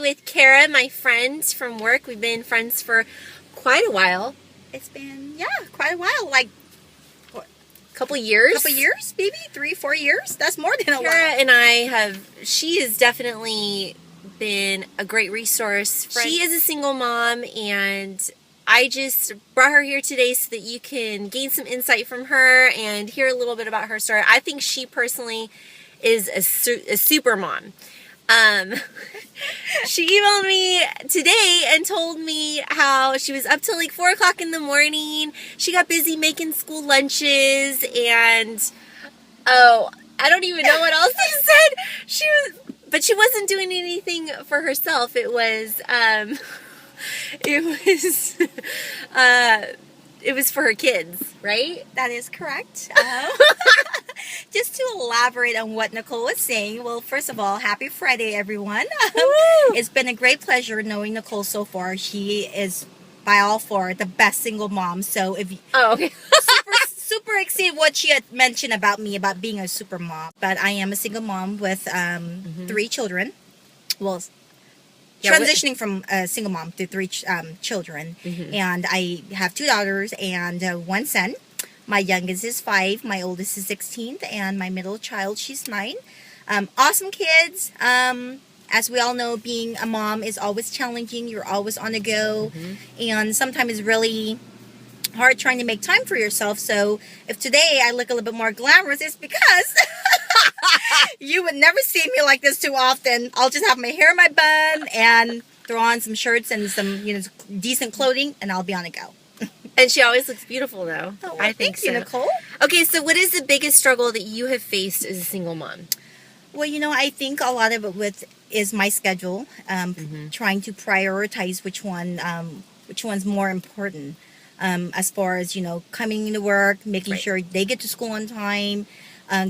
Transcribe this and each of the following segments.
with Cara, my friend from work. We've been friends for quite a while. It's been, quite a while. Like, what? Couple years? Couple years, maybe 3-4 years. That's more than a while. Cara and she has definitely been a great resource. She is a single mom, and I just brought her here today so that you can gain some insight from her and hear a little bit about her story. I think she personally is a super mom. She emailed me today and told me how she was up till like 4 o'clock in the morning. She got busy making school lunches, and I don't even know what else she said. But she wasn't doing anything for herself. It was it was for her kids, right? That is correct. Just to elaborate on what Nicole was saying, well, first of all, happy Friday, everyone. It's been a great pleasure knowing Nicole so far. She is, by all four, the best single mom. So if okay. super exceed what she had mentioned about me, about being a super mom. But I am a single mom with 3 children. Well, transitioning from a single mom to 3 children. And I have 2 daughters and 1 son. My youngest is 5, my oldest is 16, and my middle child, she's 9. Awesome kids. As we all know, being a mom is always challenging. You're always on the go. And sometimes it's really hard trying to make time for yourself. So if today I look a little bit more glamorous, it's because you would never see me like this too often. I'll just have my hair in my bun and throw on some shirts and some, decent clothing, and I'll be on the go. And she always looks beautiful, though. Oh, well, I think thank you, Nicole. Okay, so what is the biggest struggle that you have faced as a single mom? Well, I think a lot of it is my schedule. Trying to prioritize which one's more important. As far as coming to work, making sure they get to school on time,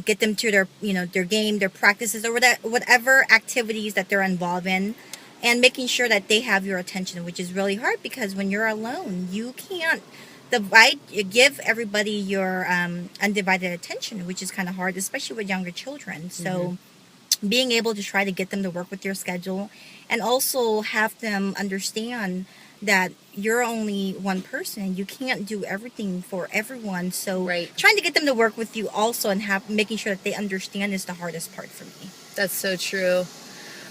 get them to their game, their practices, or whatever activities that they're involved in. And making sure that they have your attention, which is really hard because when you're alone, you can't give everybody your undivided attention, which is kind of hard, especially with younger children. So being able to try to get them to work with your schedule and also have them understand that you're only one person. You can't do everything for everyone. So trying to get them to work with you also and making sure that they understand is the hardest part for me. That's so true.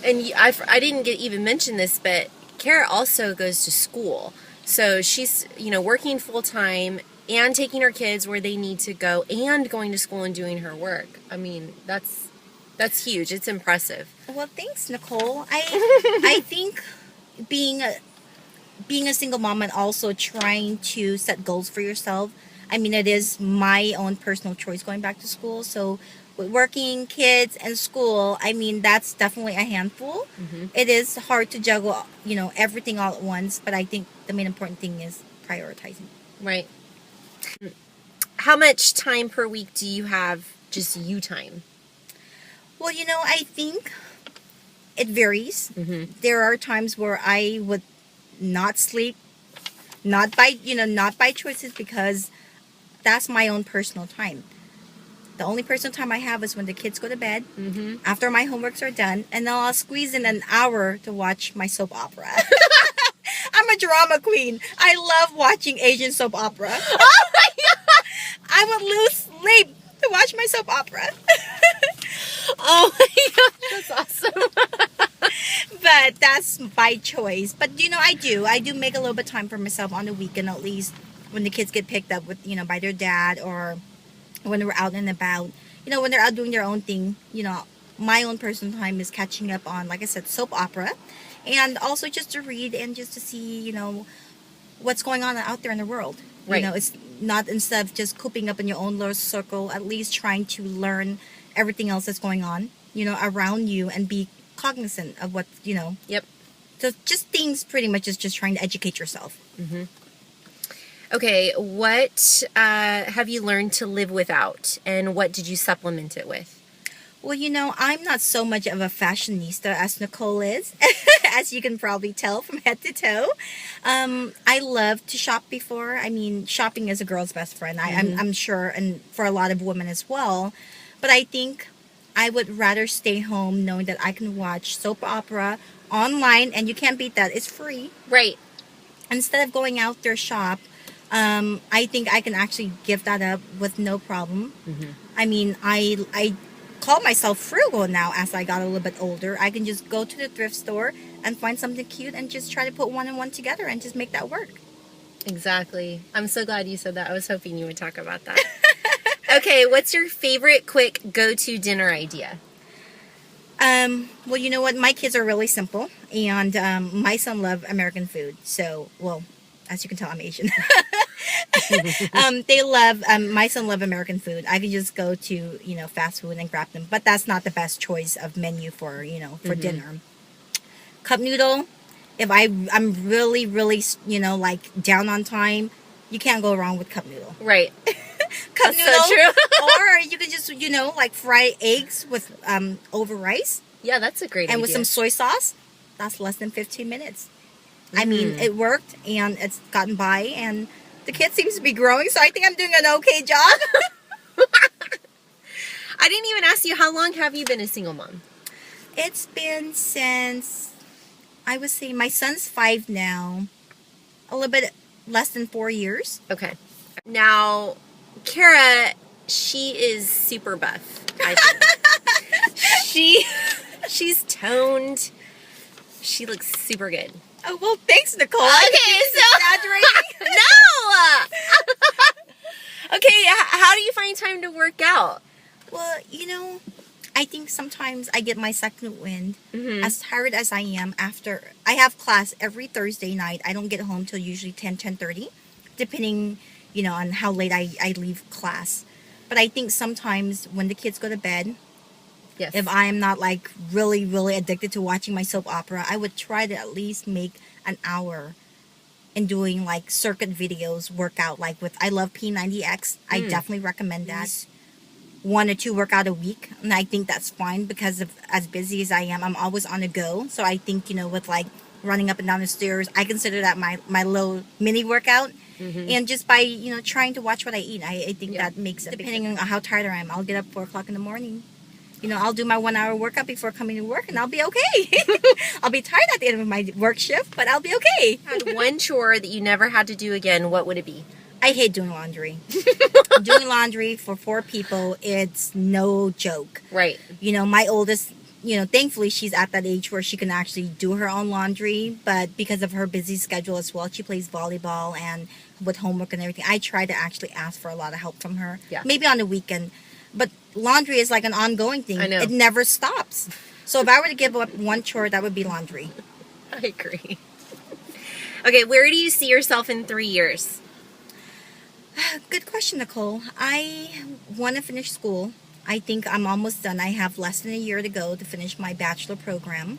And I didn't even mention this, but Cara also goes to school. So she's, working full time and taking her kids where they need to go and going to school and doing her work. I mean, that's huge. It's impressive. Well, thanks, Nicole. I think being a single mom and also trying to set goals for yourself, I mean, it is my own personal choice going back to school. So with working, kids, and school, I mean, that's definitely a handful. It is hard to juggle, everything all at once. But I think the main important thing is prioritizing. Right. How much time per week do you have, just you time? Well, I think it varies. There are times where I would not sleep, not by choices, because that's my own personal time. The only personal time I have is when the kids go to bed, after my homeworks are done, and then I'll squeeze in an hour to watch my soap opera. I'm a drama queen. I love watching Asian soap opera. Oh my God! I would lose sleep to watch my soap opera. Oh my gosh, that's awesome. But that's by choice. But I do make a little bit of time for myself on the weekend, at least when the kids get picked up with by their dad, or when we're out and about, when they're out doing their own thing. My own personal time is catching up on, like I said, soap opera, and also just to read and just to see what's going on out there in the world. It's not, instead of just cooping up in your own little circle, at least trying to learn everything else that's going on around you and be cognizant of what Yep. So just things, pretty much is just trying to educate yourself. Okay, what have you learned to live without, and what did you supplement it with? Well, I'm not so much of a fashionista as Nicole is, as you can probably tell from head to toe. I love to shop before. I mean, shopping is a girl's best friend. I'm sure, and for a lot of women as well. But I think I would rather stay home knowing that I can watch soap opera online, and you can't beat that. It's free. Right. Instead of going out there shop, I think I can actually give that up with no problem. I mean, I call myself frugal now as I got a little bit older. I can just go to the thrift store and find something cute and just try to put one and one together and just make that work. Exactly. I'm so glad you said that. I was hoping you would talk about that. Okay, what's your favorite quick go-to dinner idea? Well, you know what? My kids are really simple, and my son loves American food. So, well, as you can tell, I'm Asian. My son loves American food. I can just go to, fast food and grab them. But that's not the best choice of menu for, for dinner. Cup noodle, if I'm really, really, like down on time, you can't go wrong with cup noodle. Right. Cup That's noodle. so true. Or you can just, like fry eggs with over rice. Yeah, that's a great idea. And with some soy sauce, that's less than 15 minutes. I mean, it worked, and it's gotten by, and the kid seems to be growing, so I think I'm doing an okay job. I didn't even ask you, how long have you been a single mom? It's been since, I would say, my son's 5 now, a little bit less than 4 years. Okay. Now, Cara, she is super buff, I think. She's toned. She looks super good. Oh, well, thanks, Nicole. Okay, so exaggerating. No. Okay, how do you find time to work out? Well, I think sometimes I get my second wind. As tired as I am after I have class every Thursday night. I don't get home till usually 10:30, depending, on how late I leave class. But I think sometimes when the kids go to bed, Yes. if I'm not like really, really addicted to watching my soap opera, I would try to at least make an hour in doing like circuit videos, workout, like with I love P90X. I definitely recommend that. 1 or 2 workout a week, and I think that's fine because of as busy as I am, I'm always on the go. So I think, with like running up and down the stairs, I consider that my little mini workout. And just by, trying to watch what I eat, I think that makes it. Depending on how tired I am, I'll get up 4 o'clock in the morning. I'll do my 1 hour workout before coming to work, and I'll be okay. I'll be tired at the end of my work shift, but I'll be okay. Had one chore that you never had to do again, what would it be? I hate doing laundry. Doing laundry for 4 people, it's no joke. Right. My oldest, thankfully she's at that age where she can actually do her own laundry, but because of her busy schedule as well, she plays volleyball and with homework and everything, I try to actually ask for a lot of help from her. Yeah. Maybe on the weekend. But laundry is like an ongoing thing. I know. It never stops. So if I were to give up one chore, that would be laundry. I agree. Okay, where do you see yourself in 3 years? Good question, Nicole. I want to finish school. I think I'm almost done. I have less than a year to go to finish my bachelor program.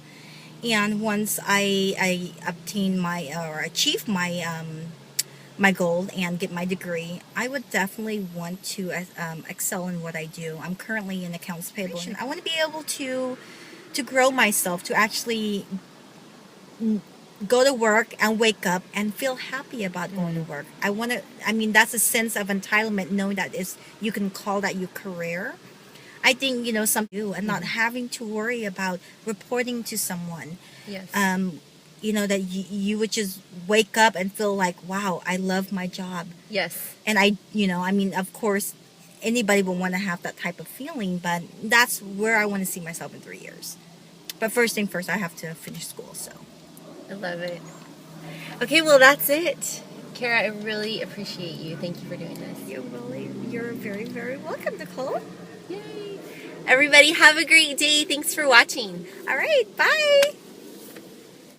And once I obtain or achieve my goal and get my degree, I would definitely want to excel in what I do. I'm currently in accounts payable. I want to be able to grow myself, to actually go to work and wake up and feel happy about going to work. That's a sense of entitlement, knowing that you can call that your career. I think, something you and not having to worry about reporting to someone. Yes. That you would just wake up and feel like, wow, I love my job. Yes. And of course, anybody would want to have that type of feeling, but that's where I want to see myself in 3 years. But first thing first, I have to finish school, so. I love it. Okay, well, that's it. Cara, I really appreciate you. Thank you for doing this. You're very, very welcome, Nicole. Yay. Everybody, have a great day. Thanks for watching. All right, bye.